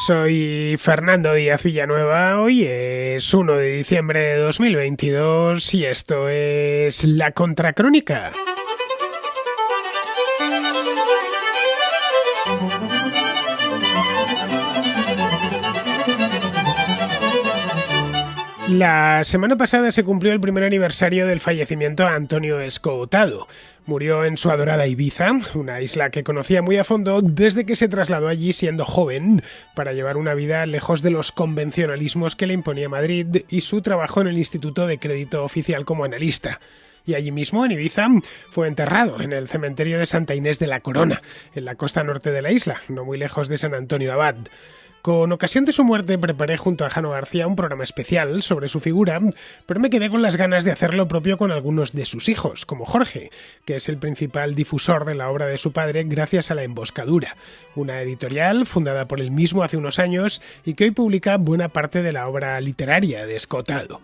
Soy Fernando Díaz Villanueva, hoy es 1 de diciembre de 2022 y esto es La Contracrónica. La semana pasada se cumplió el primer aniversario del fallecimiento de Antonio Escotado. Murió en su adorada Ibiza, una isla que conocía muy a fondo desde que se trasladó allí siendo joven para llevar una vida lejos de los convencionalismos que le imponía Madrid y su trabajo en el Instituto de Crédito Oficial como analista. Y allí mismo, en Ibiza, fue enterrado en el cementerio de Santa Inés de la Corona, en la costa norte de la isla, no muy lejos de San Antonio Abad. Con ocasión de su muerte preparé junto a Jano García un programa especial sobre su figura, pero me quedé con las ganas de hacer lo propio con algunos de sus hijos, como Jorge, que es el principal difusor de la obra de su padre gracias a La Emboscadura, una editorial fundada por él mismo hace unos años y que hoy publica buena parte de la obra literaria de Escotado.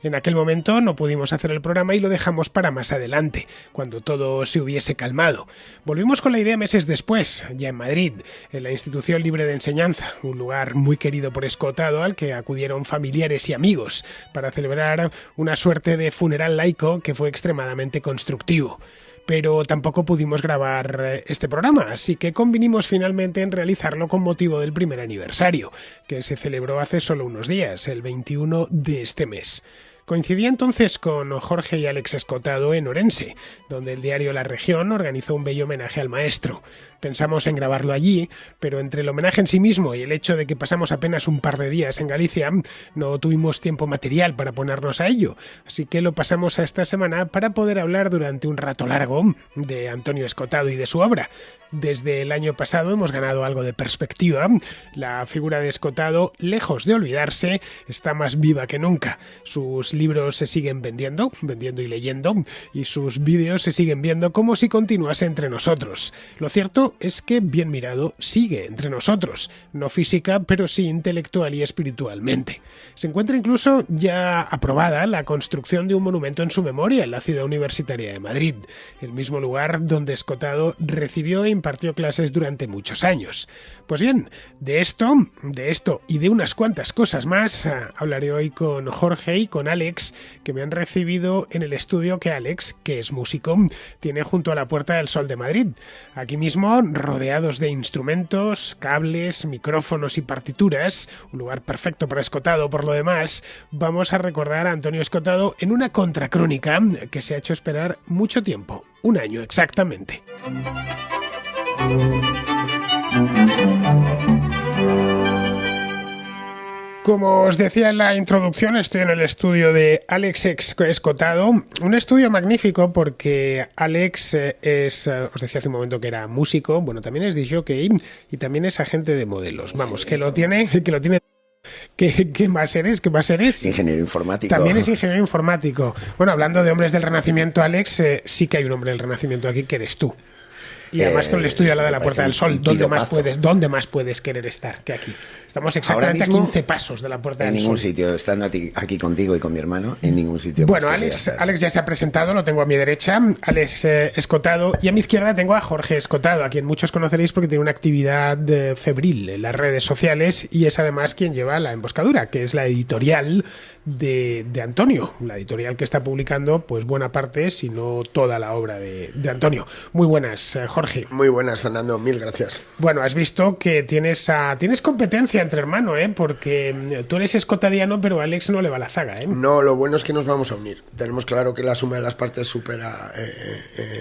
En aquel momento no pudimos hacer el programa y lo dejamos para más adelante, cuando todo se hubiese calmado. Volvimos con la idea meses después, ya en Madrid, en la Institución Libre de Enseñanza, un lugar muy querido por Escotado al que acudieron familiares y amigos para celebrar una suerte de funeral laico que fue extremadamente constructivo. Pero tampoco pudimos grabar este programa, así que convinimos finalmente en realizarlo con motivo del primer aniversario, que se celebró hace solo unos días, el 21 de este mes. Coincidí entonces con Jorge y Alex Escotado en Orense, donde el diario La Región organizó un bello homenaje al maestro. Pensamos en grabarlo allí, pero entre el homenaje en sí mismo y el hecho de que pasamos apenas un par de días en Galicia, no tuvimos tiempo material para ponernos a ello, así que lo pasamos a esta semana para poder hablar durante un rato largo de Antonio Escotado y de su obra. Desde el año pasado hemos ganado algo de perspectiva. La figura de Escotado, lejos de olvidarse, está más viva que nunca. Sus libros se siguen vendiendo y leyendo, y sus vídeos se siguen viendo como si continuase entre nosotros. Lo cierto es que, bien mirado, sigue entre nosotros, no física, pero sí intelectual y espiritualmente. Se encuentra incluso ya aprobada la construcción de un monumento en su memoria en la Ciudad Universitaria de Madrid, el mismo lugar donde Escotado recibió e impartió clases durante muchos años. Pues bien, de esto y de unas cuantas cosas más hablaré hoy con Jorge y con Alex, que me han recibido en el estudio que Alex, que es músico, tiene junto a la Puerta del Sol de Madrid. Aquí mismo, rodeados de instrumentos, cables, micrófonos y partituras, un lugar perfecto para Escotado por lo demás, vamos a recordar a Antonio Escotado en una contracrónica que se ha hecho esperar mucho tiempo, un año exactamente. Como os decía en la introducción, estoy en el estudio de Alex Escotado, un estudio magnífico porque Alex os decía hace un momento que era músico, bueno, también es disc-jockey y también es agente de modelos, vamos, que lo tiene. ¿Qué más eres? Ingeniero informático. También es ingeniero informático. Bueno, hablando de hombres del Renacimiento, Alex, sí que hay un hombre del Renacimiento aquí que eres tú. Y además con el estudio al lado de la Puerta del Sol, ¿dónde más puedes querer estar que aquí? Estamos exactamente a 15 pasos de la Puerta del Sol. En ningún sitio, estando aquí contigo y con mi hermano, en ningún sitio. Bueno, Alex ya se ha presentado, lo tengo a mi derecha, Alex Escotado, y a mi izquierda tengo a Jorge Escotado, a quien muchos conoceréis porque tiene una actividad febril en las redes sociales y es además quien lleva La Emboscadura, que es la editorial de Antonio, la editorial que está publicando pues buena parte, si no toda la obra de Antonio. Muy buenas, Jorge. Muy buenas, Fernando, mil gracias. Bueno, has visto que tienes competencia entre hermano, porque tú eres escotadiano, pero a Alex no le va la zaga, No, lo bueno es que nos vamos a unir. Tenemos claro que la suma de las partes supera,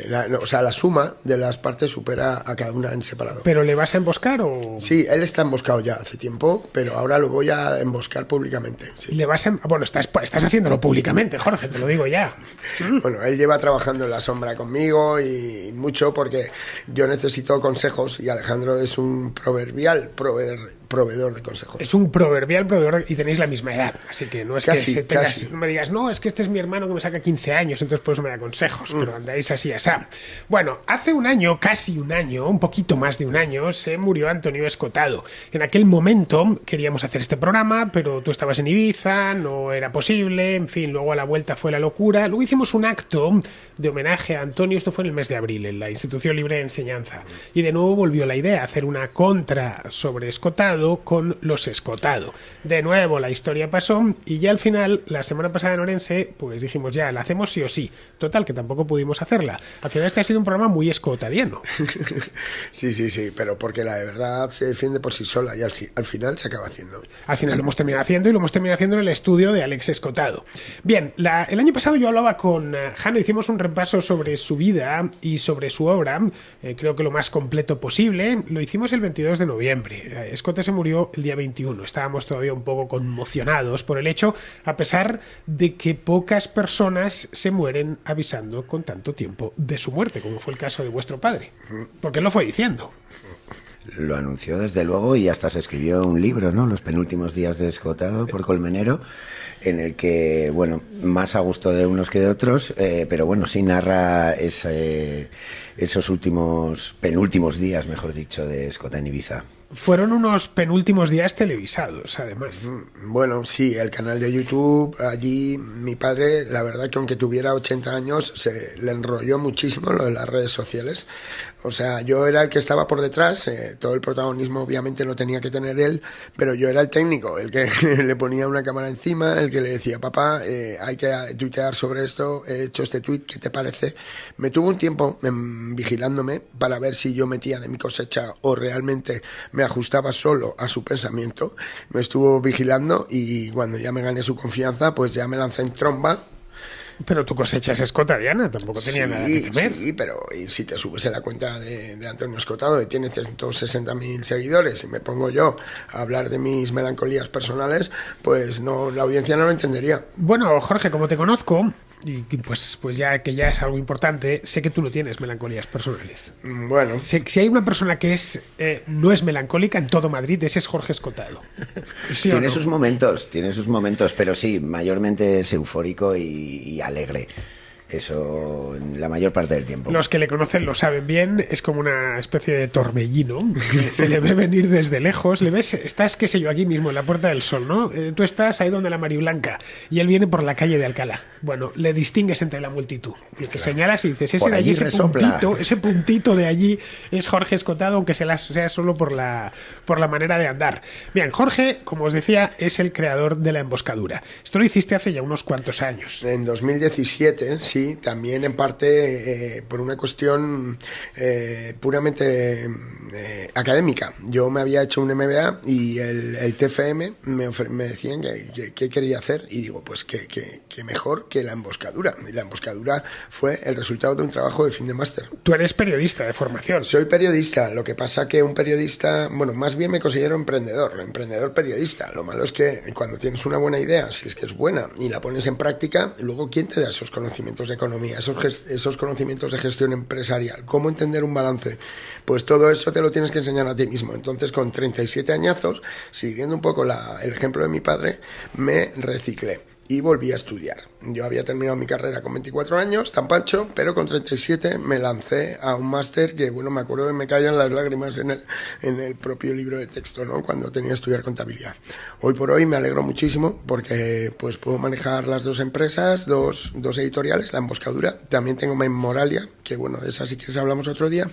la suma de las partes supera a cada una en separado. ¿Pero le vas a emboscar o...? Sí, él está emboscado ya hace tiempo, pero ahora lo voy a emboscar públicamente. Sí. ¿Le vas a...? Bueno, estás haciéndolo públicamente, Jorge, te lo digo ya. Bueno, él lleva trabajando en la sombra conmigo y mucho porque yo necesito consejos y Alejandro es un proverbial proveedor de consejos. Es un proverbial proveedor y tenéis la misma edad, así que no es casi, que no me digas, no, es que este es mi hermano que me saca 15 años, entonces por eso me da consejos, pero andáis así, asá. Bueno, hace un año, casi un año, un poquito más de un año, se murió Antonio Escotado. En aquel momento queríamos hacer este programa, pero tú estabas en Ibiza, no era posible, en fin, luego a la vuelta fue la locura. Luego hicimos un acto de homenaje a Antonio, esto fue en el mes de abril, en la Institución Libre de Enseñanza, y de nuevo volvió la idea, hacer una contra sobre Escotado, Escotado con los Escotado. De nuevo la historia pasó y ya al final, la semana pasada en Orense, pues dijimos ya, la hacemos sí o sí. Total, que tampoco pudimos hacerla. Al final este ha sido un programa muy escotadiano. Sí, pero porque la de verdad se defiende por sí sola y al final se acaba haciendo. Al final lo hemos terminado haciendo y lo hemos terminado haciendo en el estudio de Alex Escotado. Bien, el año pasado yo hablaba con Jano, hicimos un repaso sobre su vida y sobre su obra, creo que lo más completo posible. Lo hicimos el 22 de noviembre. Escote se murió el día 21. Estábamos todavía un poco conmocionados por el hecho, a pesar de que pocas personas se mueren avisando con tanto tiempo de su muerte, como fue el caso de vuestro padre. Porque él lo fue diciendo. Lo anunció desde luego y hasta se escribió un libro, ¿no? Los penúltimos días de Escotado por Colmenero, en el que, bueno, más a gusto de unos que de otros, pero bueno, sí narra esos penúltimos días, mejor dicho, de Escota en Ibiza. Fueron unos penúltimos días televisados, además. Bueno, sí, el canal de YouTube, allí mi padre, la verdad que aunque tuviera 80 años, se le enrolló muchísimo lo de las redes sociales. O sea, yo era el que estaba por detrás, todo el protagonismo obviamente lo tenía que tener él, pero yo era el técnico, el que le ponía una cámara encima, el que le decía, papá, hay que tuitear sobre esto, he hecho este tuit, ¿qué te parece? Me tuvo un tiempo vigilándome para ver si yo metía de mi cosecha o realmente me ajustaba solo a su pensamiento. Me estuvo vigilando y cuando ya me gané su confianza, pues ya me lancé en tromba. Pero tu cosecha es escotadiana, tampoco tenía nada que temer. Sí, pero y si te subes en la cuenta de Antonio Escotado y tiene 160.000 seguidores y me pongo yo a hablar de mis melancolías personales, pues no, la audiencia no lo entendería. Bueno, Jorge, como te conozco, y pues ya que ya es algo importante, sé que tú no tienes melancolías personales. Bueno. Si hay una persona que no es melancólica en todo Madrid, ese es Jorge Escotado. ¿Sí tiene sus momentos, pero sí, mayormente es eufórico y alegre. Eso la mayor parte del tiempo. Los que le conocen lo saben bien, es como una especie de torbellino, que se le ve venir desde lejos, le ves, estás, qué sé yo, aquí mismo en la Puerta del Sol, ¿no? Tú estás ahí donde la Mariblanca y él viene por la calle de Alcalá. Bueno, le distingues entre la multitud, y que señalas y dices, ese de allí, ese puntito de allí es Jorge Escotado, aunque sea solo por la manera de andar. Bien, Jorge, como os decía, es el creador de La Emboscadura. Esto lo hiciste hace ya unos cuantos años. En 2017, sí. También en parte por una cuestión puramente académica. Yo me había hecho un MBA y el TFM me decían que quería hacer y digo, pues que mejor que La Emboscadura. Y La Emboscadura fue el resultado de un trabajo de fin de máster. Tú eres periodista de formación. Soy periodista, lo que pasa que un periodista, bueno, más bien me considero emprendedor periodista. Lo malo es que cuando tienes una buena idea, si es que es buena, y la pones en práctica, luego ¿quién te da esos conocimientos de economía, esos conocimientos de gestión empresarial? ¿Cómo entender un balance? Pues todo eso te lo tienes que enseñar a ti mismo. Entonces, con 37 añazos, siguiendo un poco el ejemplo de mi padre, me reciclé y volví a estudiar. Yo había terminado mi carrera con 24 años, tan pancho, pero con 37 me lancé a un máster que, bueno, me acuerdo que me caían las lágrimas en el propio libro de texto, ¿no? Cuando tenía que estudiar contabilidad. Hoy por hoy me alegro muchísimo porque pues puedo manejar las dos empresas, dos editoriales, La Emboscadura. También tengo Memoralia, que bueno, de esa sí que hablamos otro día,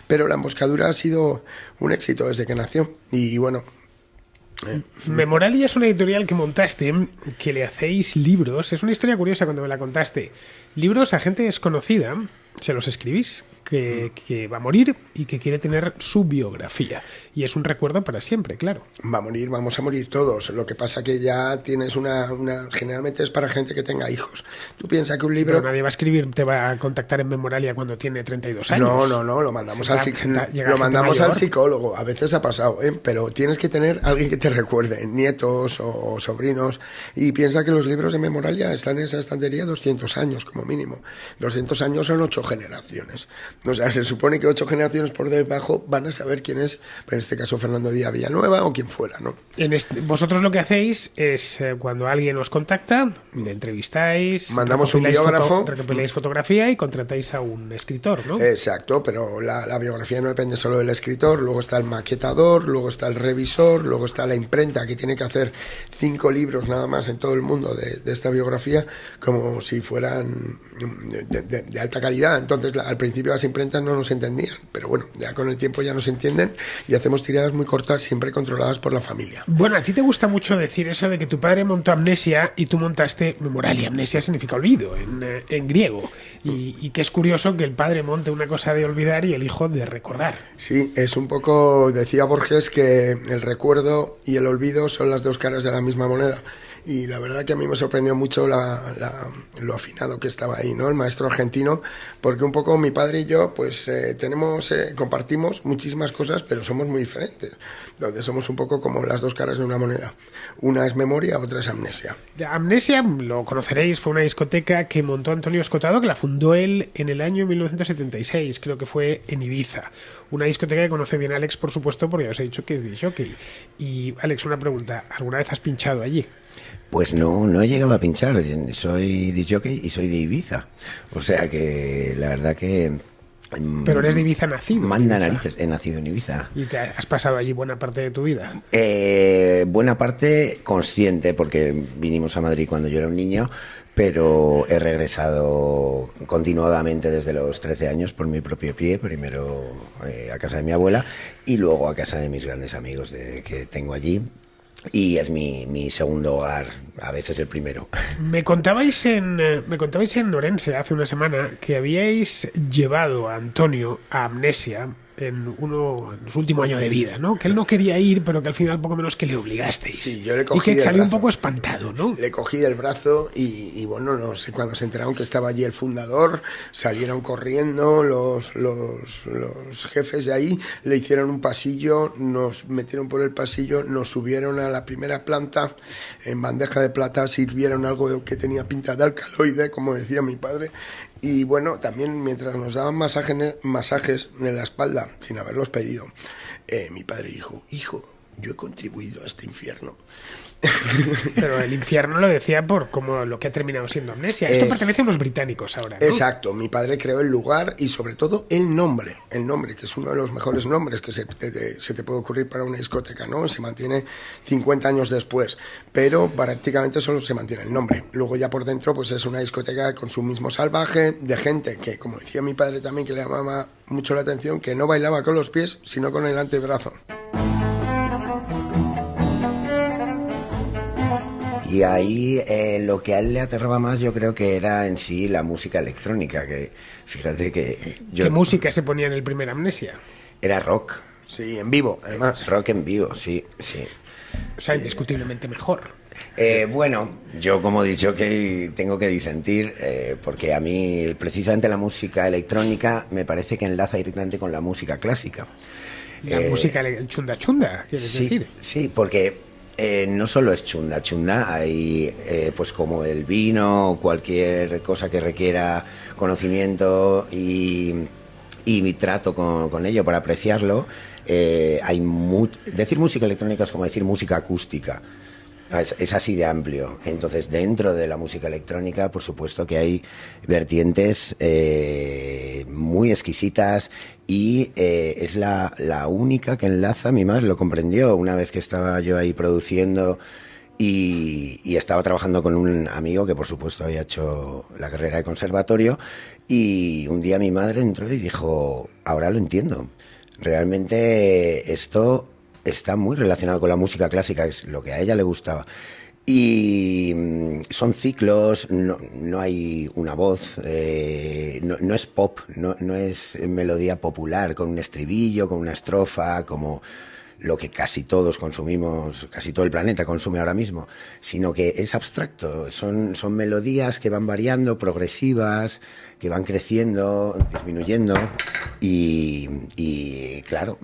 pero La Emboscadura ha sido un éxito desde que nació. Y bueno, Memoralia es una editorial que montaste, que le hacéis libros. Es una historia curiosa cuando me la contaste. Libros a gente desconocida, se los escribís, que va a morir y que quiere tener su biografía. Y es un recuerdo para siempre, claro. Vamos a morir todos. Lo que pasa que ya tienes generalmente es para gente que tenga hijos. Tú piensas que un libro... Pero nadie va a escribir, te va a contactar en Memoralia cuando tiene 32 años. No, lo mandamos al psicólogo. A veces ha pasado, pero tienes que tener alguien que te recuerde, nietos o sobrinos. Y piensa que los libros de Memoralia están en esa estantería 200 años como mínimo. 200 años son 8 generaciones. O sea, se supone que 8 generaciones por debajo van a saber quién es, en este caso Fernando Díaz Villanueva o quien fuera, ¿no? Vosotros lo que hacéis es, cuando alguien os contacta, le entrevistáis, mandamos un biógrafo, recopiláis fotografía y contratáis a un escritor, ¿no? Exacto, pero la biografía no depende solo del escritor, luego está el maquetador, luego está el revisor, luego está la imprenta que tiene que hacer 5 libros nada más en todo el mundo de esta biografía, como si fueran de alta calidad. Entonces, al principio las imprentas no nos entendían, pero bueno, ya con el tiempo ya nos entienden y hacemos tiradas muy cortas, siempre controladas por la familia. Bueno, a ti te gusta mucho decir eso de que tu padre montó Amnesia y tú montaste Memoralia. Amnesia significa olvido en griego, y que es curioso que el padre monte una cosa de olvidar y el hijo de recordar. Sí, es un poco, decía Borges, que el recuerdo y el olvido son las dos caras de la misma moneda. Y la verdad que a mí me sorprendió mucho lo afinado que estaba ahí, ¿no? El maestro argentino, porque un poco mi padre y yo, pues compartimos muchísimas cosas, pero somos muy diferentes. Entonces somos un poco como las dos caras de una moneda. Una es memoria, otra es amnesia. Amnesia, lo conoceréis, fue una discoteca que montó Antonio Escotado, que la fundó él en el año 1976, creo que fue en Ibiza. Una discoteca que conoce bien Alex, por supuesto, porque ya os he dicho que es disc-jockey. Y Alex, una pregunta, ¿alguna vez has pinchado allí? Pues no he llegado a pinchar, soy disc-jockey y soy de Ibiza, o sea que la verdad que... Pero eres de Ibiza nacido. Manda narices, he nacido en Ibiza. ¿Y te has pasado allí buena parte de tu vida? Buena parte consciente, porque vinimos a Madrid cuando yo era un niño, pero he regresado continuadamente desde los 13 años por mi propio pie, primero a casa de mi abuela y luego a casa de mis grandes amigos que tengo allí. Y es mi segundo hogar, a veces el primero. Me contabais en Orense hace una semana que habíais llevado a Antonio a Amnesia en su último año de vida, ¿no? Que él no quería ir, pero que al final poco menos que le obligasteis. Sí, yo le cogí y que salió brazo. Un poco espantado, ¿no? Le cogí del brazo y bueno, no sé, cuando se enteraron que estaba allí el fundador, salieron corriendo los jefes de ahí, le hicieron un pasillo, nos metieron por el pasillo, nos subieron a la primera planta, en bandeja de plata sirvieron algo que tenía pinta de alcaloide, como decía mi padre. Y bueno, también mientras nos daban masajes en la espalda, sin haberlos pedido, mi padre dijo, hijo, yo he contribuido a este infierno. Pero el infierno lo decía por como lo que ha terminado siendo Amnesia. Esto pertenece a unos británicos ahora, ¿no? Exacto, mi padre creó el lugar y sobre todo el nombre, que es uno de los mejores nombres que se te puede ocurrir para una discoteca, ¿no? Se mantiene 50 años después, pero prácticamente solo se mantiene el nombre. Luego ya por dentro pues es una discoteca de consumismo salvaje, de gente que, como decía mi padre también, que le llamaba mucho la atención, que no bailaba con los pies, sino con el antebrazo. Y ahí lo que a él le aterraba más yo creo que era en sí la música electrónica, que fíjate que yo... ¿Qué música se ponía en el primer Amnesia? Era rock. Sí, en vivo, además. Rock en vivo, sí. O sea, indiscutiblemente mejor. Bueno, yo como he dicho que tengo que disentir, porque a mí precisamente la música electrónica me parece que enlaza directamente con la música clásica. La música, el chunda chunda, ¿quieres decir? Sí, porque... no solo es chunda, hay pues como el vino, cualquier cosa que requiera conocimiento y trato con ello para apreciarlo. Decir música electrónica es como decir música acústica. Es así de amplio. Entonces, dentro de la música electrónica, por supuesto que hay vertientes muy exquisitas y es la única que enlaza. Mi madre lo comprendió una vez que estaba yo ahí produciendo y estaba trabajando con un amigo que, por supuesto, había hecho la carrera de conservatorio, y un día mi madre entró y dijo, ahora lo entiendo. Realmente esto... está muy relacionado con la música clásica, es lo que a ella le gustaba. Y son ciclos, no hay una voz, no es pop, no es melodía popular con un estribillo, con una estrofa, como lo que casi todos consumimos, casi todo el planeta consume ahora mismo, sino que es abstracto, son melodías que van variando, progresivas, que van creciendo, disminuyendo, y claro,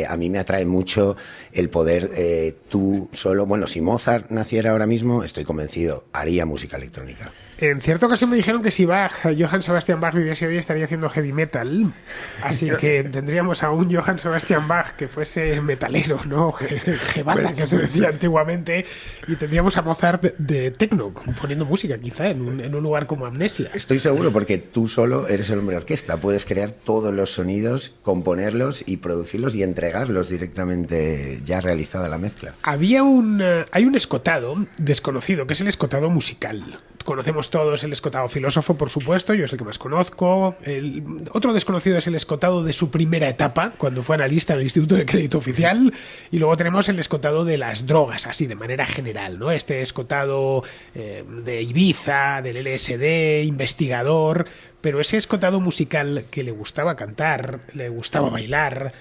a mí me atrae mucho el poder tú solo, bueno, si Mozart naciera ahora mismo, estoy convencido, haría música electrónica. En cierta ocasión me dijeron que si Johann Sebastian Bach viviese hoy estaría haciendo heavy metal, así que tendríamos a un Johann Sebastian Bach que fuese metalero, ¿no? Jebata, que se decía antiguamente, y tendríamos a Mozart de techno, poniendo música quizá en un lugar como Amnesia. Estoy seguro, porque tú solo eres el hombre orquesta, puedes crear todos los sonidos, componerlos y producirlos y entregarlos directamente ya realizada la mezcla. Hay un escotado desconocido, que es el escotado musical. conocemos todos el escotado filósofo, por supuesto, yo es el que más conozco. Otro desconocido es el escotado de su primera etapa, cuando fue analista en el Instituto de Crédito Oficial. Y luego tenemos el escotado de las drogas, así de manera general, ¿no? Este escotado de Ibiza, del LSD, investigador. Pero ese escotado musical que le gustaba cantar, le gustaba bailar,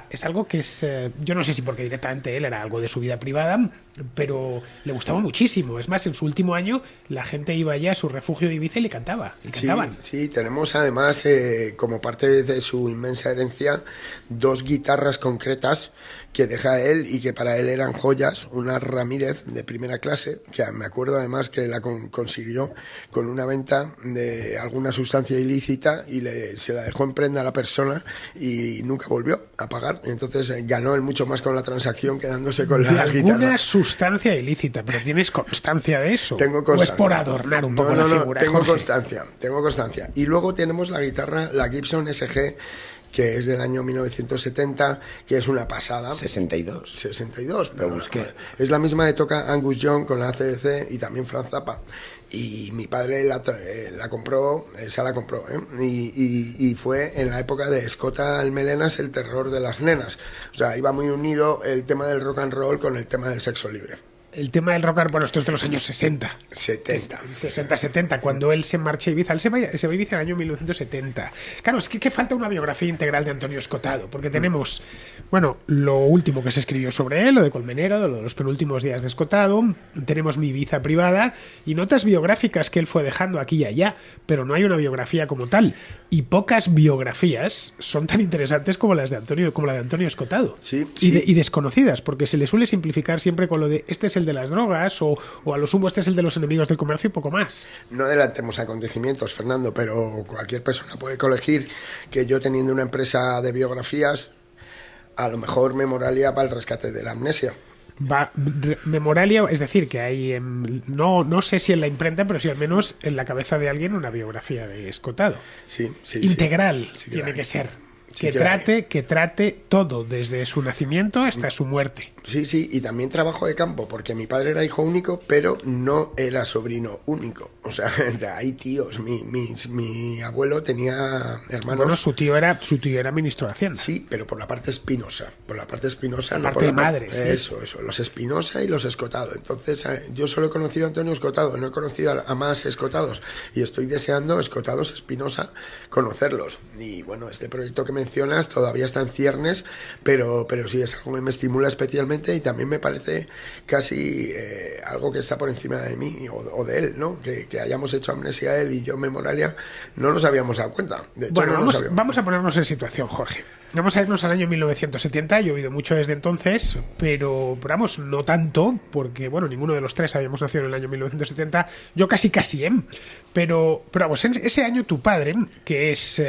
es algo que es... yo no sé si porque directamente él era algo de su vida privada, pero le gustaba muchísimo. Es más, en su último año la gente iba allá a su refugio de Ibiza y le cantaba. Y cantaban. Sí, tenemos además, como parte de su inmensa herencia, 2 guitarras concretas que deja él y que para él eran joyas. Una Ramírez de primera clase, que me acuerdo además que la consiguió con una venta de alguna sustancia ilícita y se la dejó en prenda a la persona y nunca volvió a pagar. Entonces ganó él mucho más con la transacción quedándose con la guitarra. Alguna sustancia ilícita, pero ¿tienes constancia de eso? Tengo constancia. ¿O es por adornar un poco la figura? Tengo constancia. Y luego tenemos la guitarra, la Gibson SG, que es del año 1970, que es una pasada. 62, pero busqué. Es la misma que toca Angus Young con la ACDC y también Frank Zappa. Y mi padre la compró, y fue en la época de Escota Almelenas, el terror de las nenas. O sea, iba muy unido el tema del rock and roll con el tema del sexo libre. El tema del rock and roll, esto es de los años 60. 70, cuando él se marcha a Ibiza. Él se va a Ibiza en el año 1970. Claro, es que falta una biografía integral de Antonio Escotado, porque tenemos, bueno, lo último que se escribió sobre él, lo de Colmenero, de los penúltimos días de Escotado, tenemos Mi Ibiza privada y notas biográficas que él fue dejando aquí y allá, pero no hay una biografía como tal. Y pocas biografías son tan interesantes como la de Antonio Escotado. Sí. Y desconocidas, porque se le suele simplificar siempre con lo de este es el de las drogas o a lo sumo este es el de los enemigos del comercio y poco más. No adelantemos acontecimientos, Fernando, pero cualquier persona puede colegir que yo, teniendo una empresa de biografías, a lo mejor Memoralia para el rescate de la amnesia. Memoralia, es decir, que hay no sé si en la imprenta, pero sí al menos en la cabeza de alguien una biografía de Escotado. Sí, integral tiene que ser. Que trate todo, desde su nacimiento hasta su muerte. Sí, y también trabajo de campo, porque mi padre era hijo único, pero no era sobrino único. O sea, hay tíos. Mi abuelo tenía hermanos. Bueno, su tío era ministro de Hacienda. Sí, pero por la parte Espinosa. La parte de madre, sí. Eso, los Espinosa y los Escotado. Entonces, yo solo he conocido a Antonio Escotado, no he conocido a más Escotados. Y estoy deseando, Escotados Espinosa, conocerlos. Y bueno, este proyecto que mencionas todavía está en ciernes, pero sí es algo que me estimula especialmente y también me parece casi algo que está por encima de mí o de él, ¿no? Que hayamos hecho amnesia a él y yo Memoralia, no nos habíamos dado cuenta. De hecho, bueno, vamos a ponernos en situación, Jorge. Vamos a irnos al año 1970, he llovido mucho desde entonces, pero vamos, no tanto, porque bueno, ninguno de los tres habíamos nacido en el año 1970, yo casi, pero vamos, en ese año tu padre, que es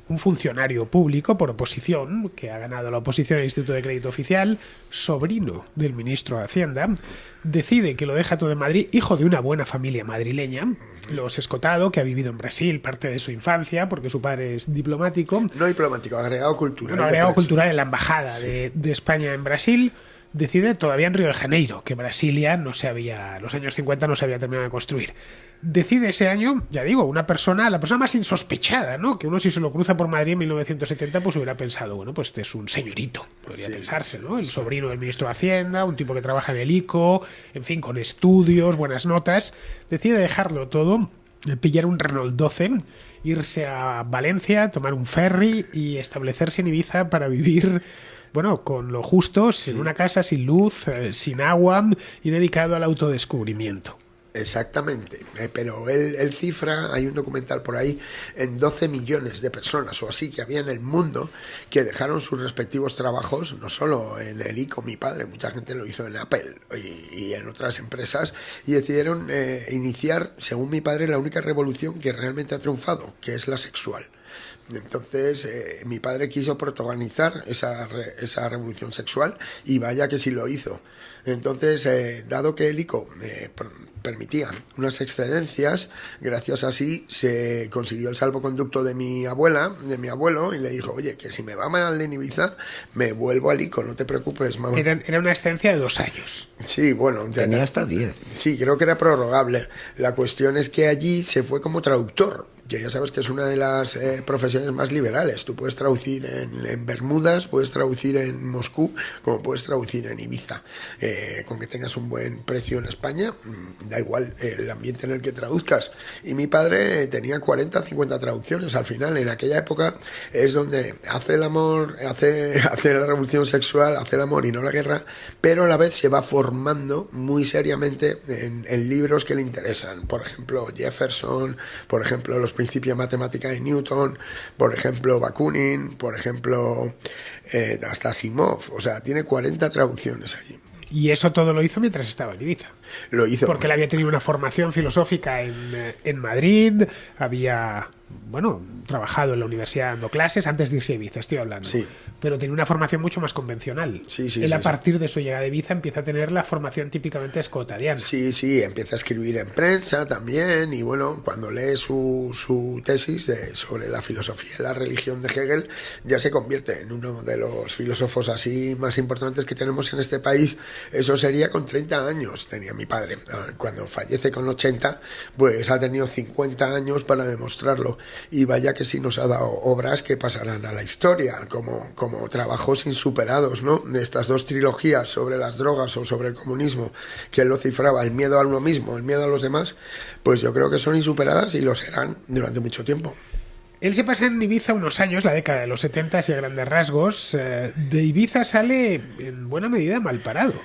un funcionario público por oposición, que ha ganado la oposición al Instituto de Crédito Oficial, sobrino del ministro de Hacienda, decide que lo deja todo en Madrid, hijo de una buena familia madrileña, los Escotado, que ha vivido en Brasil parte de su infancia, porque su padre es diplomático. No diplomático, agregado cultural. Bueno, agregado cultural en la embajada de España en Brasil. Decide todavía en Río de Janeiro, que Brasilia los años 50 no se había terminado de construir. Decide ese año, ya digo, la persona más insospechada, ¿no? Que uno, si se lo cruza por Madrid en 1970, pues hubiera pensado, bueno, pues este es un señorito, podría pensarse, ¿no? El sobrino del ministro de Hacienda, un tipo que trabaja en el ICO, en fin, con estudios, buenas notas. Decide dejarlo todo, pillar un Renault 12, irse a Valencia, tomar un ferry y establecerse en Ibiza para vivir, bueno, con lo justo, en una casa sin luz, sin agua y dedicado al autodescubrimiento. Exactamente, pero él cifra, hay un documental por ahí, en 12 millones de personas o así que había en el mundo que dejaron sus respectivos trabajos, no solo en el ICO, mi padre, mucha gente lo hizo en Apple y en otras empresas, y decidieron iniciar, según mi padre, la única revolución que realmente ha triunfado, que es la sexual. Entonces, mi padre quiso protagonizar esa revolución sexual y vaya que sí lo hizo. Entonces, dado que el ICO permitía unas excedencias, gracias así se consiguió el salvoconducto de mi abuelo, y le dijo, oye, que si me va mal en Ibiza, me vuelvo al ICO, no te preocupes, mamá. Era una excedencia de 2 años. Sí, bueno. Tenía hasta 10. Sí, creo que era prorrogable. La cuestión es que allí se fue como traductor, que ya sabes que es una de las profesiones más liberales. Tú puedes traducir en Bermudas, puedes traducir en Moscú, como puedes traducir en Ibiza. Con que tengas un buen precio en España, da igual el ambiente en el que traduzcas. Y mi padre tenía 40, 50 traducciones. Al final, en aquella época, es donde hace el amor, hace la revolución sexual, hace el amor y no la guerra, pero a la vez se va formando muy seriamente en libros que le interesan. Por ejemplo, Jefferson, por ejemplo, los principios de matemática de Newton, por ejemplo, Bakunin, por ejemplo, hasta Asimov. O sea, tiene 40 traducciones allí. Y eso todo lo hizo mientras estaba en Ibiza. Lo hizo. Porque él había tenido una formación filosófica en Madrid, había, trabajado en la universidad dando clases antes de irse a Ibiza, estoy hablando. Sí. Pero tenía una formación mucho más convencional. Sí, él a partir de su llegada a Ibiza empieza a tener la formación típicamente escotadiana. Sí, empieza a escribir en prensa también, y bueno, cuando lee su tesis sobre la filosofía y la religión de Hegel, ya se convierte en uno de los filósofos así más importantes que tenemos en este país. Eso sería con 30 años, tenía mi padre. Cuando fallece con 80, pues ha tenido 50 años para demostrarlo. Y vaya que sí nos ha dado obras que pasarán a la historia, como trabajos insuperados, ¿no? De estas 2 trilogías sobre las drogas o sobre el comunismo, que él lo cifraba, el miedo a uno mismo, el miedo a los demás, pues yo creo que son insuperadas y lo serán durante mucho tiempo. Él se pasa en Ibiza unos años, la década de los 70 y a grandes rasgos. De Ibiza sale en buena medida mal parado.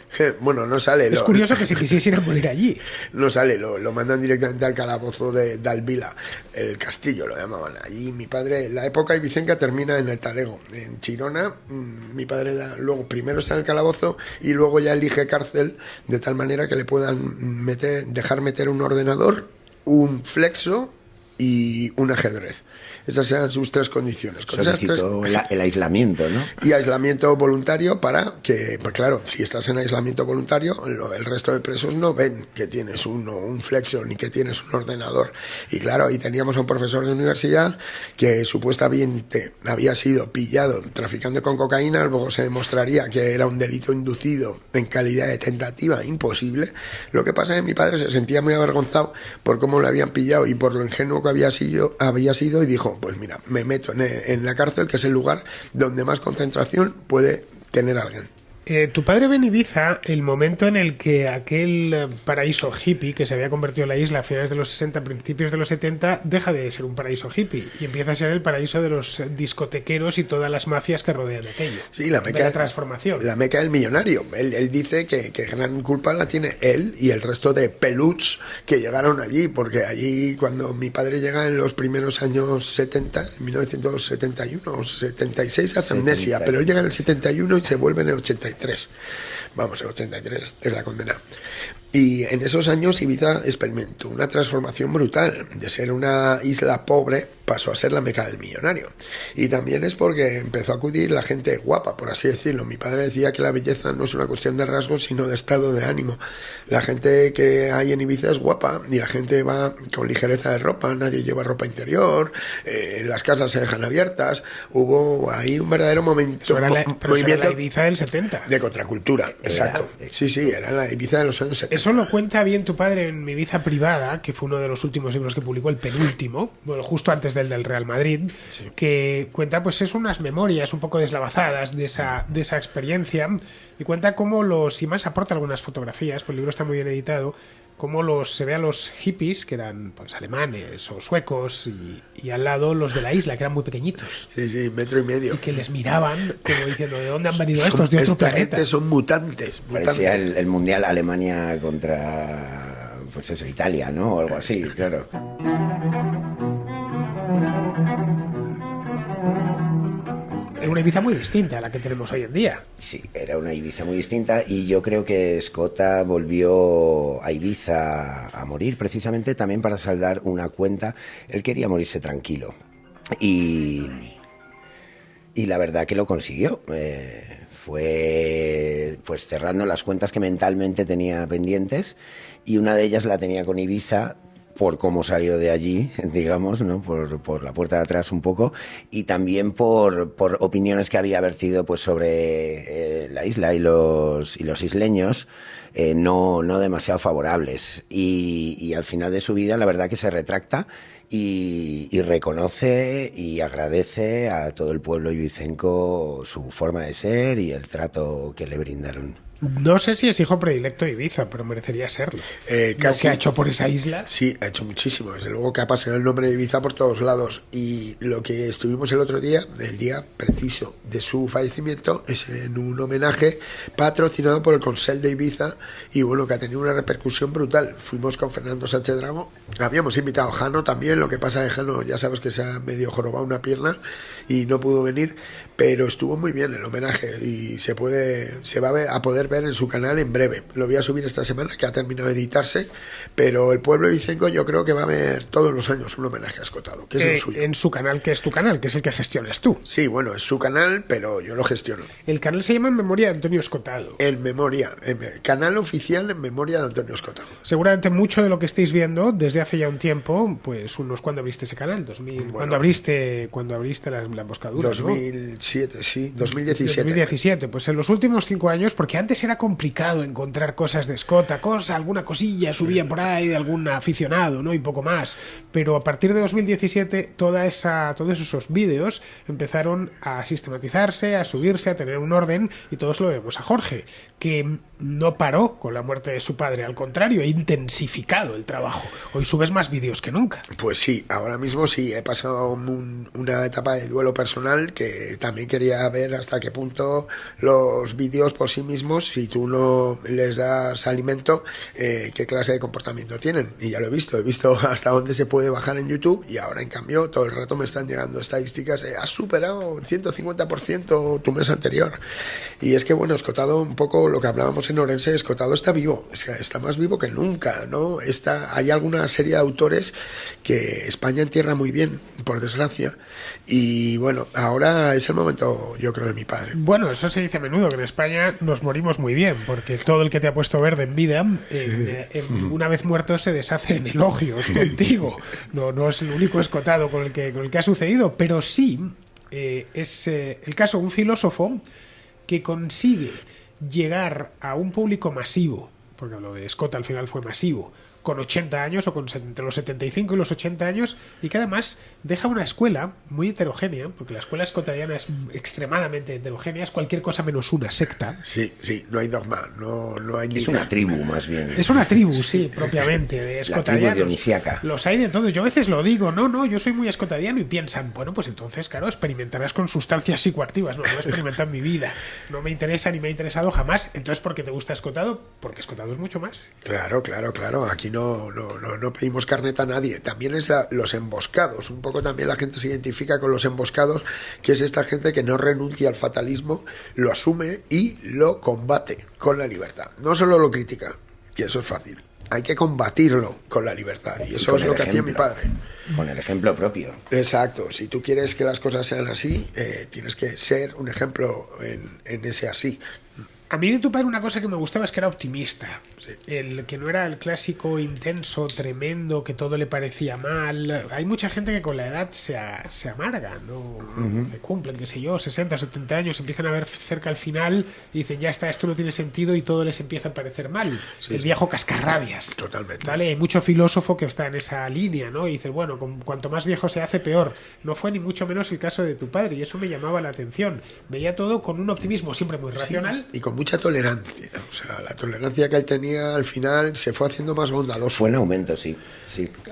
Bueno, no sale. Es curioso que se quisiese ir a morir allí. No sale, lo mandan directamente al calabozo de Alvila, el castillo lo llamaban. Allí mi padre, la época ibicenca termina en el Talego, en Chirona. Mi padre luego primero está en el calabozo y luego ya elige cárcel, de tal manera que le puedan dejar meter un ordenador, un flexo y un ajedrez. Esas eran sus 3 condiciones. Solicitó el aislamiento, ¿no? Y aislamiento voluntario para que, pues claro, si estás en aislamiento voluntario, el resto de presos no ven que tienes un flexo ni que tienes un ordenador. Y claro, ahí teníamos a un profesor de universidad que supuestamente había sido pillado traficando con cocaína, luego se demostraría que era un delito inducido en calidad de tentativa imposible. Lo que pasa es que mi padre se sentía muy avergonzado por cómo lo habían pillado y por lo ingenuo que había sido y dijo, pues mira, me meto en la cárcel, que es el lugar donde más concentración puede tener alguien. Tu padre ve en Ibiza el momento en el que aquel paraíso hippie que se había convertido en la isla a finales de los 60, principios de los 70, deja de ser un paraíso hippie y empieza a ser el paraíso de los discotequeros y todas las mafias que rodean aquello. Sí, la meca de transformación. La meca del millonario. Él dice que gran culpa la tiene él y el resto de peluts que llegaron allí, porque allí cuando mi padre llega en los primeros años 70, 1971 o 76, hace amnesia, pero él llega en el 71 y se vuelve en el 83. Vamos, el 83 es la condena. Y en esos años Ibiza experimentó una transformación brutal. De ser una isla pobre pasó a ser la meca del millonario. Y también es porque empezó a acudir la gente guapa, por así decirlo. Mi padre decía que la belleza no es una cuestión de rasgos, sino de estado de ánimo. La gente que hay en Ibiza es guapa y la gente va con ligereza de ropa, nadie lleva ropa interior, las casas se dejan abiertas. Hubo ahí un verdadero momento, era la Ibiza del 70. De contracultura, exacto. Sí, era la Ibiza de los años 70. Eso lo cuenta bien tu padre en Mi Ibiza privada, que fue uno de los últimos libros que publicó, el penúltimo, bueno, justo antes del Real Madrid, sí. Que cuenta, pues es unas memorias un poco deslavazadas de esa experiencia, y cuenta cómo y más aporta algunas fotografías, pues el libro está muy bien editado, cómo se ve a los hippies, que eran pues alemanes o suecos, y al lado los de la isla, que eran muy pequeñitos. Sí, 1,5 metros. Y que les miraban como diciendo, ¿de dónde han venido estos? De otro planeta. Gente son mutantes. Parecía el Mundial Alemania contra, pues eso, Italia, ¿no? O algo así, claro. Era una Ibiza muy distinta a la que tenemos hoy en día. Sí, era una Ibiza muy distinta y yo creo que Escota volvió a Ibiza a morir precisamente también para saldar una cuenta. Él quería morirse tranquilo. y la verdad que lo consiguió. Fue pues cerrando las cuentas que mentalmente tenía pendientes, y una de ellas la tenía con Ibiza, por cómo salió de allí, digamos, ¿no? Por la puerta de atrás un poco, y también por opiniones que había vertido pues sobre la isla y los isleños, no demasiado favorables. Y al final de su vida, la verdad que se retracta y reconoce y agradece a todo el pueblo ibicenco su forma de ser y el trato que le brindaron. No sé si es hijo predilecto de Ibiza, pero merecería serlo. Casi. Lo que ha hecho por esa isla. Sí, ha hecho muchísimo. Desde luego que ha pasado el nombre de Ibiza por todos lados. Y lo que estuvimos el otro día, el día preciso de su fallecimiento, es en un homenaje patrocinado por el Consell de Ibiza, y bueno, que ha tenido una repercusión brutal. Fuimos con Fernando Sánchez Dragó, habíamos invitado a Jano también. Lo que pasa es que Jano, ya sabes que se ha medio jorobado una pierna y no pudo venir, pero estuvo muy bien el homenaje y se va a poder ver en su canal en breve. Lo voy a subir esta semana, que ha terminado de editarse, pero el pueblo ibicenco yo creo que va a ver todos los años un homenaje a Escotado, que es lo suyo. En su canal, que es tu canal, que es el que gestionas tú. Sí, bueno, es su canal, pero yo lo gestiono. El canal se llama En Memoria de Antonio Escotado. En memoria, canal oficial En Memoria de Antonio Escotado. Seguramente mucho de lo que estáis viendo desde hace ya un tiempo, pues ¿cuándo abriste ese canal? Bueno, ¿Cuándo abriste la emboscadura? 2007, ¿no? Sí, 2017. 2017, pues en los últimos 5 años, porque antes era complicado encontrar cosas de Escota, alguna cosilla subía por ahí de algún aficionado, ¿no? Y poco más. Pero a partir de 2017, todos esos vídeos empezaron a sistematizarse, a subirse, a tener un orden, y todos lo debemos a Jorge, que no paró con la muerte de su padre, al contrario, ha intensificado el trabajo. Hoy subes más vídeos que nunca. Pues sí, ahora mismo sí, he pasado una etapa de duelo personal, que también quería ver hasta qué punto los vídeos por sí mismos, si tú no les das alimento, qué clase de comportamiento tienen. Y ya lo he visto hasta dónde se puede bajar en YouTube, y ahora en cambio todo el rato me están llegando estadísticas, has superado 150% tu mes anterior. Y es que bueno, Escotado, un poco lo que hablábamos en Orense, Escotado está vivo, o sea, está más vivo que nunca, ¿no? Hay alguna serie de autores que España entierra muy bien, por desgracia, y bueno, ahora es el momento, yo creo, de mi padre. Bueno, eso se dice a menudo, que en España nos morimos muy bien, porque todo el que te ha puesto verde en vida, una vez muerto se deshace en elogios contigo. No es el único Escotado con el que ha sucedido, pero sí es el caso de un filósofo que consigue llegar a un público masivo, porque lo de Escota al final fue masivo, con 80 años o entre los 75 y los 80 años, y que además deja una escuela muy heterogénea, porque la escuela escotadiana es extremadamente heterogénea, es cualquier cosa menos una secta. Sí, no hay dogma, no hay Es una tribu, más bien. Es una tribu, sí, propiamente, de escotadianos. La tribu dionisíaca. Los hay de todo. Yo a veces lo digo, no, yo soy muy escotadiano, y piensan, bueno, pues entonces, claro, experimentarás con sustancias psicoactivas. No he experimentado en mi vida. No me interesa ni me ha interesado jamás. Entonces, ¿por qué te gusta Escotado? Porque Escotado es mucho más. Claro. Aquí no pedimos carnet a nadie. También es los emboscados. Un poco también la gente se identifica con los emboscados, que es esta gente que no renuncia al fatalismo, lo asume y lo combate con la libertad. No solo lo critica, que eso es fácil. Hay que combatirlo con la libertad. Y eso es lo que hacía mi padre. Con el ejemplo propio. Exacto. Si tú quieres que las cosas sean así, tienes que ser un ejemplo en ese así. A mí de tu padre una cosa que me gustaba es que era optimista. Sí. El que no era el clásico intenso, tremendo, que todo le parecía mal. Hay mucha gente que con la edad se amarga, ¿no? Que cumplen, qué sé yo, 60 o 70 años, empiezan a ver cerca al final y dicen, ya está, esto no tiene sentido, y todo les empieza a parecer mal. Sí, el viejo cascarrabias. Totalmente. ¿Vale? Hay mucho filósofo que está en esa línea, ¿no? Y dices, bueno, cuanto más viejo se hace, peor. No fue ni mucho menos el caso de tu padre, y eso me llamaba la atención. Veía todo con un optimismo siempre muy racional. Sí, y con mucha tolerancia. O sea, la tolerancia que él tenía al final se fue haciendo más bondadoso. Fue en aumento, sí.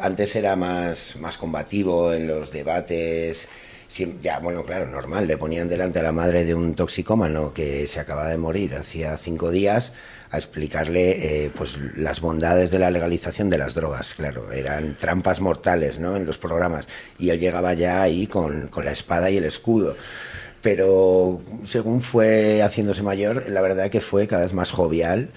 Antes era más combativo en los debates. Sí, ya, bueno, claro, normal. Le ponían delante a la madre de un toxicómano que se acababa de morir hacía 5 días a explicarle pues las bondades de la legalización de las drogas. Claro, eran trampas mortales, ¿no?, en los programas. Y él llegaba ya ahí con la espada y el escudo. Pero según fue haciéndose mayor, la verdad que fue cada vez más jovial.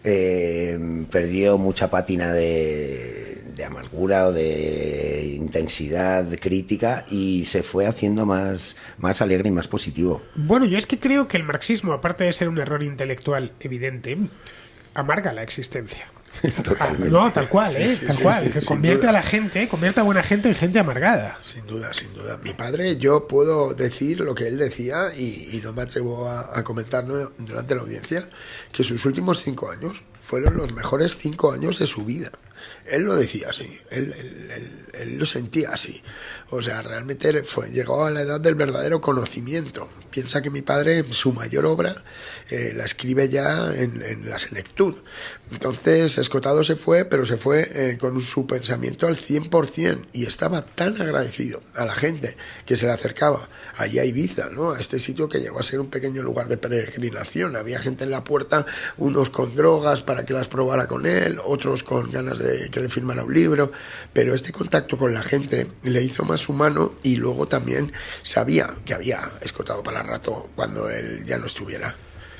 Perdió mucha pátina de de amargura o de intensidad crítica, y se fue haciendo más alegre y más positivo. Bueno, yo es que creo que el marxismo, aparte de ser un error intelectual evidente, amarga la existencia. Totalmente. No, tal cual, Sí, tal sí, cual. sí, Que sin convierte duda. a la gente, convierte a buena gente en gente amargada. Sin duda, sin duda. Mi padre, yo puedo decir lo que él decía, y no me atrevo a comentarlo delante de la audiencia, que sus últimos 5 años fueron los mejores 5 años de su vida. Él lo decía así, él lo sentía así. O sea, realmente llegó a la edad del verdadero conocimiento. Piensa que mi padre, su mayor obra, la escribe ya en la senectud. Entonces, Escotado se fue, pero se fue con su pensamiento al 100%, y estaba tan agradecido a la gente que se le acercaba allí a Ibiza, ¿no? A este sitio que llegó a ser un pequeño lugar de peregrinación. Había gente en la puerta, unos con drogas para que las probara con él, otros con ganas de que le firmara un libro, pero este contacto con la gente le hizo más humano, y luego también sabía que había Escotado para rato cuando él ya no estuviera.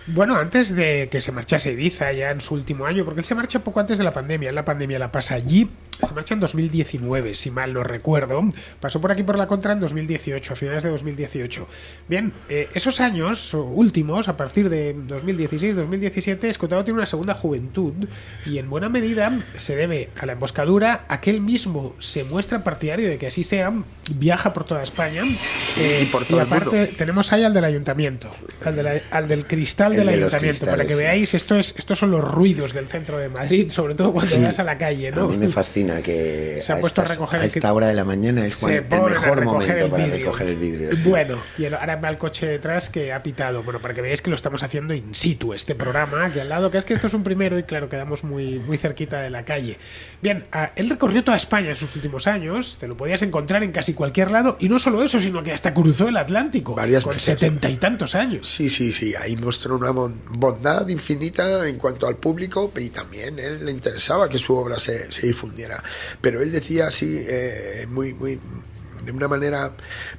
Bueno, antes de que se marchase a Ibiza, ya en su último año, porque él se marcha poco antes de la pandemia, la pandemia la pasa allí, se marcha en 2019, si mal no recuerdo, pasó por aquí por la contra en 2018, a finales de 2018. Bien, esos años últimos, a partir de 2016-2017, Escotado tiene una segunda juventud, y en buena medida se debe a la emboscadura, a que él mismo se muestra partidario de que así sea, viaja por toda España, y por todo y el aparte mundo. tenemos ahí al del ayuntamiento, al del cristal El del de los ayuntamiento, para que cristales, sí. veáis, estos son los ruidos del centro de Madrid, sobre todo cuando Sí, vas a la calle, ¿no? a mí me fascina que Se ha puesto a recoger a el esta hora de la mañana es se el ponen a mejor recoger momento el para vidrio. recoger el vidrio. Sí. Bueno, y ahora va el coche detrás que ha pitado. Bueno, para que veáis que lo estamos haciendo in situ, este programa, aquí al lado, que es que esto es un primero y claro, quedamos muy, muy cerquita de la calle. Bien, él recorrió toda España en sus últimos años, te lo podías encontrar en casi cualquier lado, y no solo eso, sino que hasta cruzó el Atlántico, Varias con veces. 70 y tantos años. Sí, ahí mostró una bondad infinita en cuanto al público, y también él le interesaba que su obra se difundiera. Pero él decía así, de una manera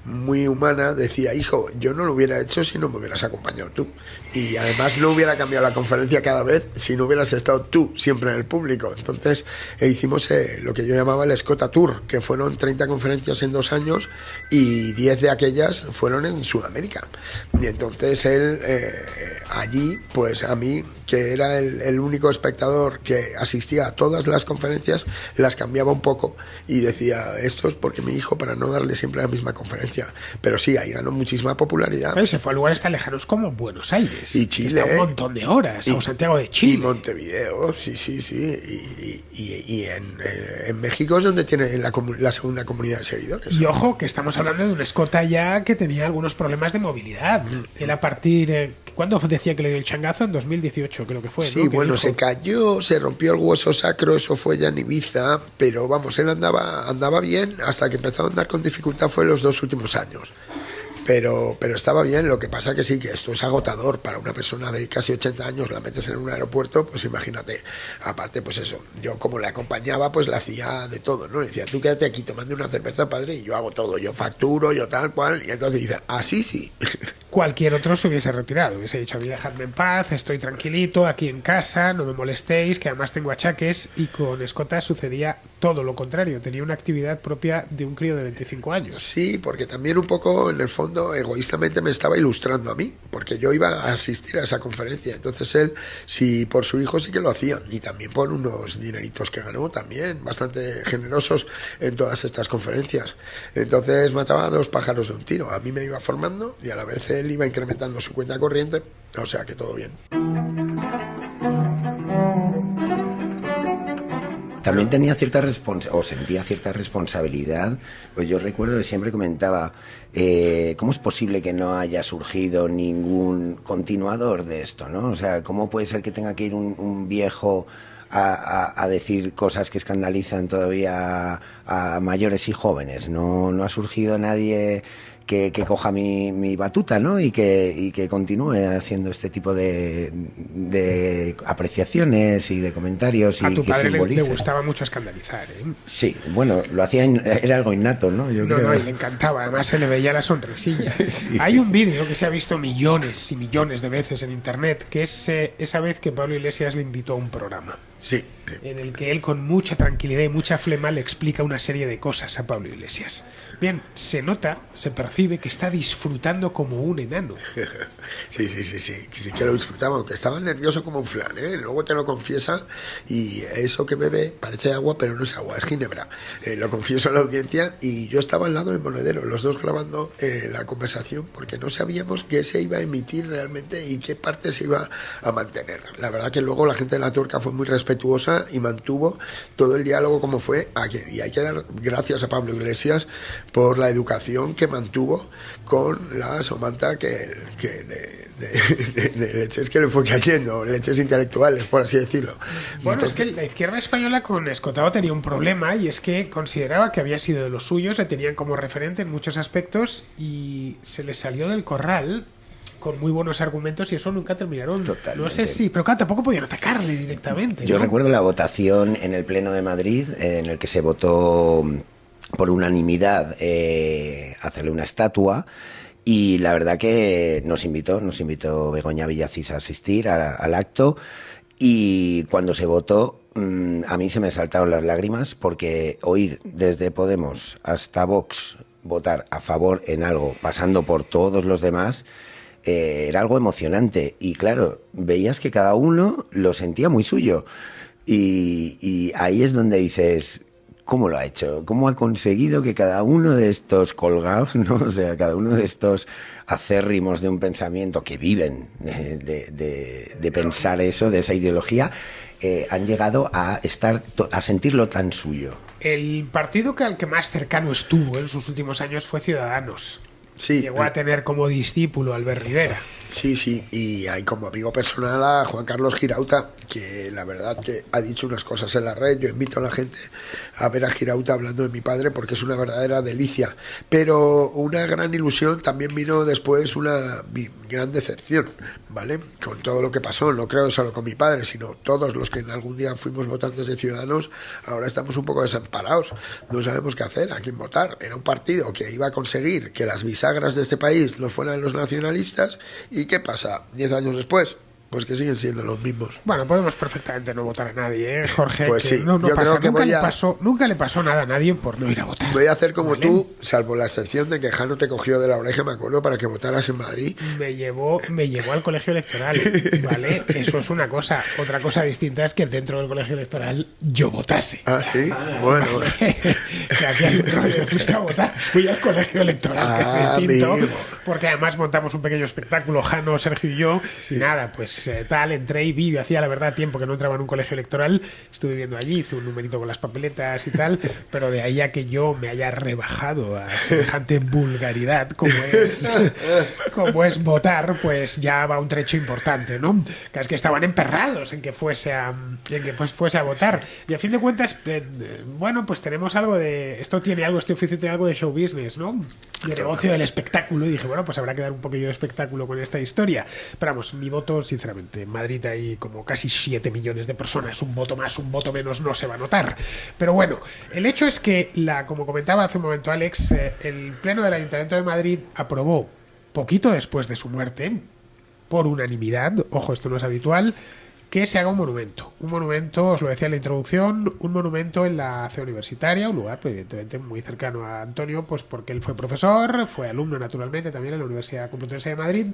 muy humana, decía: hijo, yo no lo hubiera hecho si no me hubieras acompañado tú, y además no hubiera cambiado la conferencia cada vez si no hubieras estado tú siempre en el público. Entonces hicimos lo que yo llamaba el Escota Tour, que fueron 30 conferencias en 2 años, y 10 de aquellas fueron en Sudamérica. Y entonces él allí, pues a mí, que era el único espectador que asistía a todas las conferencias, las cambiaba un poco y decía: esto es porque mi hijo, para no darle siempre la misma conferencia. Pero sí, ahí ganó muchísima popularidad. Claro, se fue a lugares tan lejanos como Buenos Aires, Y Chile, está un montón de horas, o Santiago de Chile, y Montevideo, sí. Y en México es donde tiene la segunda comunidad de seguidores. y ojo que estamos hablando de un Escota ya que tenía algunos problemas de movilidad. Él a partir ¿cuándo decía que le dio el changazo? En 2018 creo que fue, Sí, ¿no? Que bueno, dijo- se cayó, se rompió el hueso sacro, eso fue ya en Ibiza, pero vamos, él andaba bien, hasta que empezó a andar con dificultad fue en los 2 últimos años. Pero estaba bien. Lo que pasa que sí, que esto es agotador para una persona de casi 80 años, la metes en un aeropuerto, pues imagínate. Aparte, pues eso, yo como le acompañaba, pues le hacía de todo, ¿no? Le decía: tú quédate aquí tomando una cerveza, padre, y yo hago todo, yo facturo, yo tal cual. Y entonces dice: así sí. Cualquier otro se hubiese retirado, hubiese dicho: a mí dejadme en paz, estoy tranquilito, aquí en casa, no me molestéis, que además tengo achaques. Y con Escota sucedía todo lo contrario, tenía una actividad propia de un crío de 25 años. Sí, porque también un poco, en el fondo, egoístamente me estaba ilustrando a mí, porque yo iba a asistir a esa conferencia. Entonces él, sí, por su hijo sí que lo hacía, y también por unos dineritos que ganó, también bastante generosos en todas estas conferencias. Entonces mataba a 2 pájaros de un tiro. A mí me iba formando y a la vez él iba incrementando su cuenta corriente, o sea que todo bien. También tenía cierta sentía cierta responsabilidad. Pues yo recuerdo que siempre comentaba: ¿cómo es posible que no haya surgido ningún continuador de esto, ¿no? O sea, ¿cómo puede ser que tenga que ir un viejo a decir cosas que escandalizan todavía a mayores y jóvenes? No ha surgido nadie que coja mi batuta, ¿no? Y que continúe haciendo este tipo de apreciaciones y de comentarios, A y tu que padre le simbolice. gustaba mucho escandalizar, ¿eh? Sí, bueno, lo hacía, era algo innato, ¿no? Yo creo. No, y le encantaba, además se le veía la sonrisilla. Sí. Hay un vídeo que se ha visto millones y millones de veces en internet, que es esa vez que Pablo Iglesias le invitó a un programa. Sí, en el que él con mucha tranquilidad y mucha flema le explica una serie de cosas a Pablo Iglesias. Bien, se nota, se percibe que está disfrutando como un enano. Sí que lo disfrutaba, aunque estaba nervioso como un flan, ¿eh? Luego te lo confiesa, y eso que bebe parece agua, pero no es agua, es ginebra. Lo confieso a la audiencia, y yo estaba al lado del monedero, los dos grabando la conversación, porque no sabíamos qué se iba a emitir realmente y qué parte se iba a mantener. La verdad que luego la gente de La Turca fue muy respetuosa y mantuvo todo el diálogo como fue aquí. Y hay que dar gracias a Pablo Iglesias por la educación que mantuvo con la somanta de leches que le fue cayendo, leches intelectuales, por así decirlo. Bueno, entonces, es que la izquierda española con Escotado tenía un problema, y es que consideraba que había sido de los suyos, le tenían como referente en muchos aspectos, y se les salió del corral con muy buenos argumentos, y eso nunca terminaron. Totalmente. No sé si, pero claro, tampoco podían atacarle directamente. Yo ¿no? recuerdo la votación en el Pleno de Madrid, en el que se votó por unanimidad hacerle una estatua, y la verdad que nos invitó Begoña Villacís a asistir al acto, y cuando se votó, a mí se me saltaron las lágrimas, porque oír desde Podemos hasta Vox votar a favor en algo, pasando por todos los demás, era algo emocionante. Y claro, veías que cada uno lo sentía muy suyo, y ahí es donde dices, ¿cómo lo ha hecho? ¿Cómo ha conseguido que cada uno de estos colgados, ¿no? O sea, cada uno de estos acérrimos de un pensamiento que viven de pensar eso, de esa ideología, han llegado a sentirlo tan suyo? El partido al que más cercano estuvo en sus últimos años fue Ciudadanos. Sí, llegó a tener como discípulo a Albert Rivera. Sí, y hay como amigo personal a Juan Carlos Girauta, que la verdad que ha dicho unas cosas en la red. Yo invito a la gente a ver a Girauta hablando de mi padre, porque es una verdadera delicia. Pero una gran ilusión también vino después, una gran decepción, ¿vale? Con todo lo que pasó, no creo solo con mi padre, sino todos los que en algún día fuimos votantes de Ciudadanos, ahora estamos un poco desamparados, no sabemos qué hacer, a quién votar. Era un partido que iba a conseguir que las bisagras de este país no fueran los nacionalistas. ¿Y qué pasa 10 años después? Pues que siguen siendo los mismos. Bueno, podemos perfectamente no votar a nadie, ¿eh, Jorge? Pues sí, no yo pasa. creo que Nunca le pasó nada a nadie por no ir a votar. Voy a hacer como ¿vale? tú, salvo la excepción de que Jano te cogió de la oreja, me acuerdo, para que votaras en Madrid. Me llevó al colegio electoral, ¿vale? Eso es una cosa. Otra cosa distinta es que dentro del colegio electoral yo votase. Ah, ¿sí? Bueno. Que aquí hay un rollo de fuiste a votar. Fui al colegio electoral, que es distinto. Amigo. Porque además montamos un pequeño espectáculo, Jano, Sergio y yo. Sí. Y nada, pues entré y vi, hacía la verdad tiempo que no entraba en un colegio electoral. Estuve viviendo allí, hice un numerito con las papeletas y tal, pero de ahí a que yo me haya rebajado a semejante vulgaridad como es votar, pues ya va un trecho importante, ¿no? Que es que estaban emperrados en que fuese a votar. Y a fin de cuentas, bueno, pues tenemos algo de... Este oficio tiene algo de show business, ¿no? De negocio del espectáculo. Y dije, bueno, pues habrá que dar un poquillo de espectáculo con esta historia. Pero vamos, mi voto, sinceramente, en Madrid hay como casi 7 millones de personas. Un voto más, un voto menos no se va a notar. Pero bueno, el hecho es que, como comentaba hace un momento Alex, el Pleno del Ayuntamiento de Madrid aprobó, poquito después de su muerte, por unanimidad, ojo, esto no es habitual, que se haga un monumento. Un monumento, os lo decía en la introducción, un monumento en la ciudad universitaria, un lugar pues, evidentemente muy cercano a Antonio, pues porque él fue profesor, fue alumno naturalmente también en la Universidad Complutense de Madrid,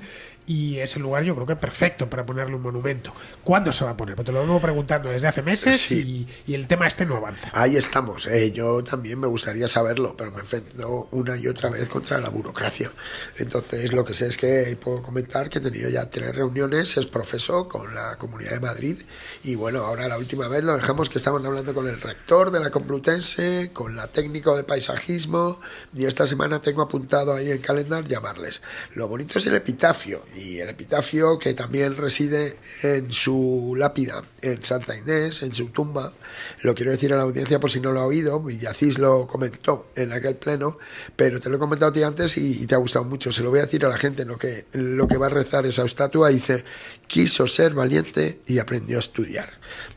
y es el lugar yo creo que perfecto para ponerle un monumento. ¿Cuándo se va a poner? Pues te lo vengo preguntando desde hace meses, sí. y el tema no avanza. Ahí estamos. Yo también me gustaría saberlo, pero me enfrento una y otra vez contra la burocracia. Entonces lo que sé es que puedo comentar que he tenido ya 3 reuniones, es profeso, con la Comunidad de Madrid, y bueno, ahora la última vez lo dejamos que estaban hablando con el rector de la Complutense, con la técnico de paisajismo, y esta semana tengo apuntado ahí en calendar llamarles. Lo bonito es el epitafio, y el epitafio que también reside en su lápida, en Santa Inés, en su tumba. Lo quiero decir a la audiencia por si no lo ha oído, Villacís lo comentó en aquel pleno, pero te lo he comentado a ti antes y te ha gustado mucho. Se lo voy a decir a la gente, lo que va a rezar esa estatua. Dice: quiso ser valiente y aprendió a estudiar.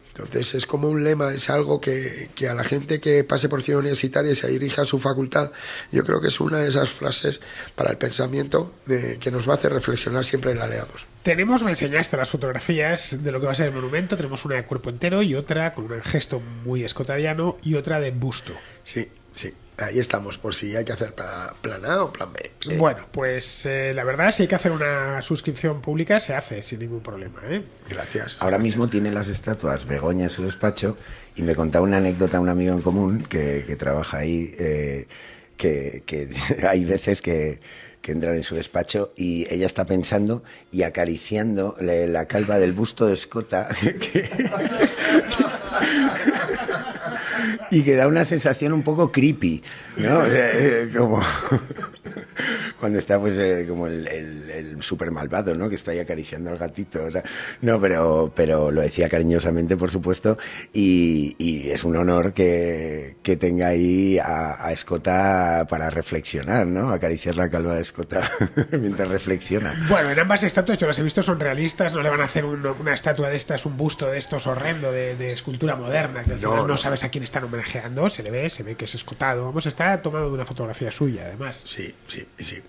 Entonces es como un lema, es algo que a la gente que pase por Ciudad Universitaria y se dirija a su facultad, yo creo que es una de esas frases para el pensamiento que nos va a hacer reflexionar siempre, la leamos. Me enseñaste las fotografías de lo que va a ser el monumento. Tenemos una de cuerpo entero y otra con un gesto muy escotadiano y otra de busto. Sí, ahí estamos, por si hay que hacer plan A o plan B. Bueno, pues la verdad, si hay que hacer una suscripción pública, se hace sin ningún problema, ¿eh? Gracias. Ahora mismo tiene las estatuas Begoña en su despacho y me contaba una anécdota un amigo en común que trabaja ahí, que hay veces que entran en su despacho y ella está pensando y acariciando la calva del busto de Escota y que da una sensación un poco creepy, ¿no? O sea, como cuando está pues como el súper malvado, ¿no? Que está ahí acariciando al gatito. No, pero lo decía cariñosamente, por supuesto, y es un honor que tenga ahí a Escota para reflexionar, ¿no? Acariciar la calva de Escota mientras reflexiona. Bueno, en ambas estatuas, yo las he visto, son realistas, no le van a hacer una estatua de estas, un busto de estos horrendo de escultura moderna, que al final no sabes a quién están homenajeando, se ve que es escotado, vamos, está tomado de una fotografía suya, además. Sí,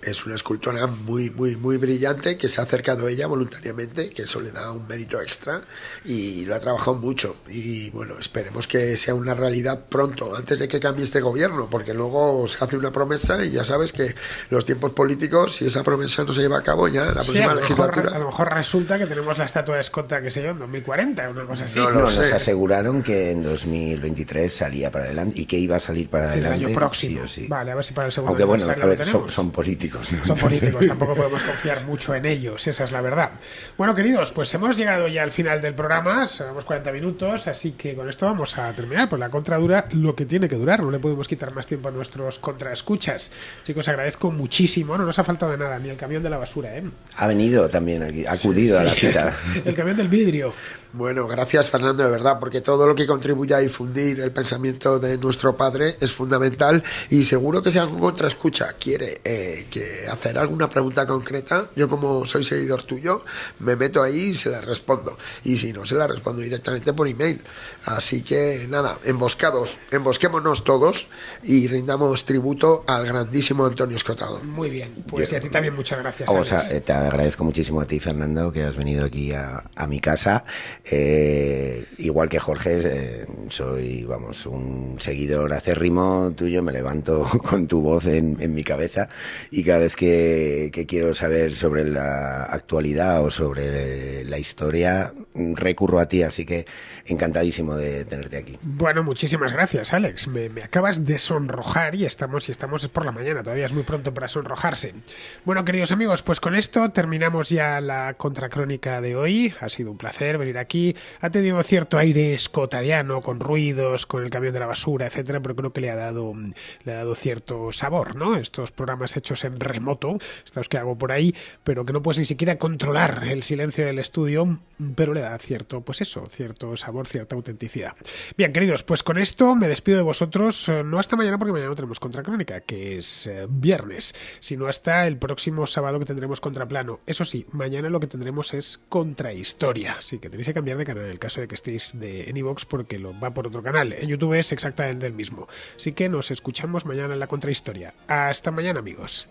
es una escultora muy brillante que se ha acercado a ella voluntariamente, que eso le da un mérito extra y lo ha trabajado mucho y bueno, esperemos que sea una realidad pronto, antes de que cambie este gobierno, porque luego se hace una promesa y ya sabes que los tiempos políticos, si esa promesa no se lleva a cabo ya la próxima legislatura... A lo mejor resulta que tenemos la estatua de Escota, que sé yo, en 2040, una cosa así. No, nos aseguraron que en 2023 salía para adelante y que iba a salir para adelante. El año próximo. Sí o sí. Vale, a ver si para el segundo Aunque bueno, aniversario a ver, lo tenemos. son políticos, ¿no? Son políticos, tampoco podemos confiar mucho en ellos, esa es la verdad. Bueno, queridos, pues hemos llegado ya al final del programa, llevamos 40 minutos, así que con esto vamos a terminar. Pues la contra dura lo que tiene que durar, no le podemos quitar más tiempo a nuestros contraescuchas. Chicos, agradezco muchísimo, no nos ha faltado de nada, ni el camión de la basura, ¿eh? Ha venido también aquí, ha acudido a la cita. El camión del vidrio. Bueno, gracias Fernando, de verdad, porque todo lo que contribuye a difundir el pensamiento de nuestro padre es fundamental y seguro que si algún contraescucha quiere que hacer alguna pregunta concreta, yo como soy seguidor tuyo, me meto ahí y se la respondo. Y si no, se la respondo directamente por email. Así que nada, embosquémonos todos y rindamos tributo al grandísimo Antonio Escotado. Muy bien, pues y a ti también muchas gracias. O sea, te agradezco muchísimo a ti, Fernando, que has venido aquí a mi casa. Igual que Jorge, soy, vamos, un seguidor acérrimo tuyo, me levanto con tu voz en mi cabeza y cada vez que quiero saber sobre la actualidad o sobre la historia recurro a ti, así que encantadísimo de tenerte aquí. Bueno, muchísimas gracias, Alex, me acabas de sonrojar y estamos por la mañana, todavía es muy pronto para sonrojarse. Bueno, queridos amigos, pues con esto terminamos ya la contracrónica de hoy, ha sido un placer venir aquí. Ha tenido cierto aire escotadiano, con ruidos, con el camión de la basura, etcétera, pero creo que le ha dado cierto sabor, ¿no? Estos programas hechos en remoto, estos que hago por ahí, pero que no puedes ni siquiera controlar el silencio del estudio, pero le da cierto sabor, cierta autenticidad. Bien, queridos, pues con esto me despido de vosotros, no hasta mañana, porque mañana no tenemos contracrónica, que es viernes, sino hasta el próximo sábado que tendremos contraplano. Eso sí, mañana lo que tendremos es contrahistoria, así que tenéis que cambiar de canal en el caso de que estéis en iVoox, porque lo va por otro canal. En YouTube es exactamente el mismo. Así que nos escuchamos mañana en la contrahistoria. Hasta mañana, amigos.